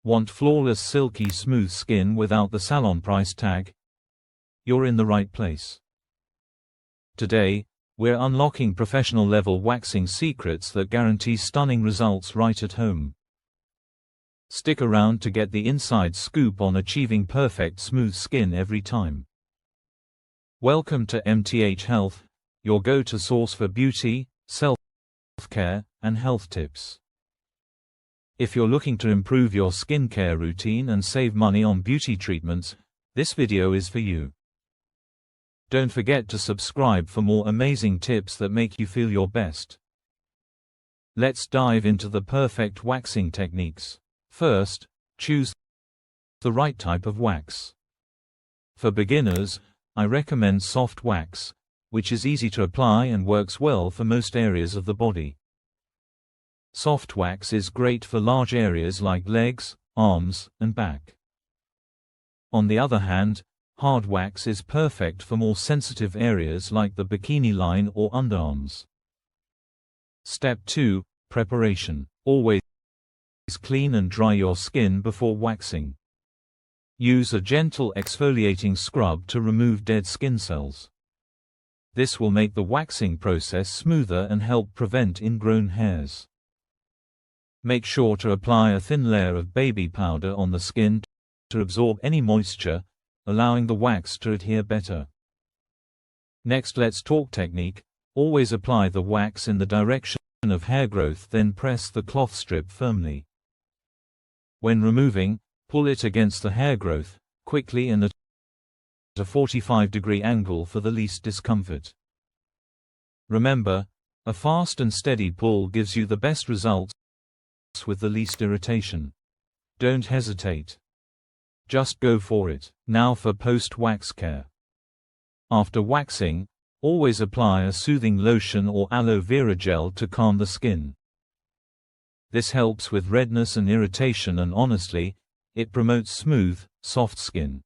Want flawless silky smooth skin without the salon price tag? You're in the right place. Today, we're unlocking professional level waxing secrets that guarantee stunning results right at home. Stick around to get the inside scoop on achieving perfect smooth skin every time. Welcome to MTH Health, your go-to source for beauty, self-care, and health tips. If you're looking to improve your skincare routine and save money on beauty treatments, this video is for you. Don't forget to subscribe for more amazing tips that make you feel your best. Let's dive into the perfect waxing techniques. First, choose the right type of wax. For beginners, I recommend soft wax, which is easy to apply and works well for most areas of the body. Soft wax is great for large areas like legs, arms, and back. On the other hand, hard wax is perfect for more sensitive areas like the bikini line or underarms. Step 2. Preparation. Always clean and dry your skin before waxing. Use a gentle exfoliating scrub to remove dead skin cells. This will make the waxing process smoother and help prevent ingrown hairs. Make sure to apply a thin layer of baby powder on the skin to absorb any moisture, allowing the wax to adhere better. Next, let's talk technique. Always apply the wax in the direction of hair growth, then press the cloth strip firmly. When removing, pull it against the hair growth, quickly and at a 45-degree angle for the least discomfort. Remember, a fast and steady pull gives you the best results with the least irritation. Don't hesitate. Just go for it. Now for post-wax care. After waxing, always apply a soothing lotion or aloe vera gel to calm the skin. This helps with redness and irritation, and honestly, it promotes smooth, soft skin.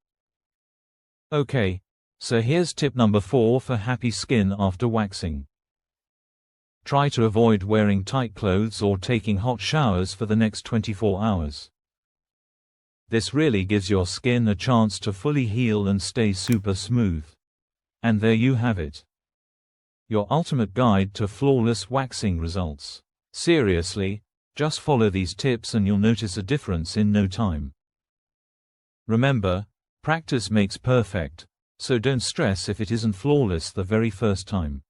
Okay, so here's tip number 4 for happy skin after waxing. Try to avoid wearing tight clothes or taking hot showers for the next 24 hours. This really gives your skin a chance to fully heal and stay super smooth. And there you have it. Your ultimate guide to flawless waxing results. Seriously, just follow these tips and you'll notice a difference in no time. Remember, practice makes perfect, so don't stress if it isn't flawless the very first time.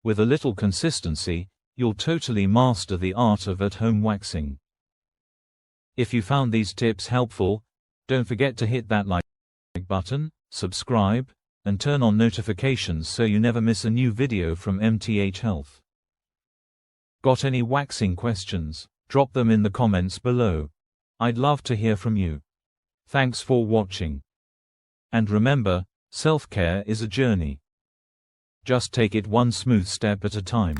With a little consistency, you'll totally master the art of at-home waxing. If you found these tips helpful, don't forget to hit that like button, subscribe, and turn on notifications so you never miss a new video from MTH Health. Got any waxing questions? Drop them in the comments below. I'd love to hear from you. Thanks for watching. And remember, self-care is a journey. Just take it one smooth step at a time.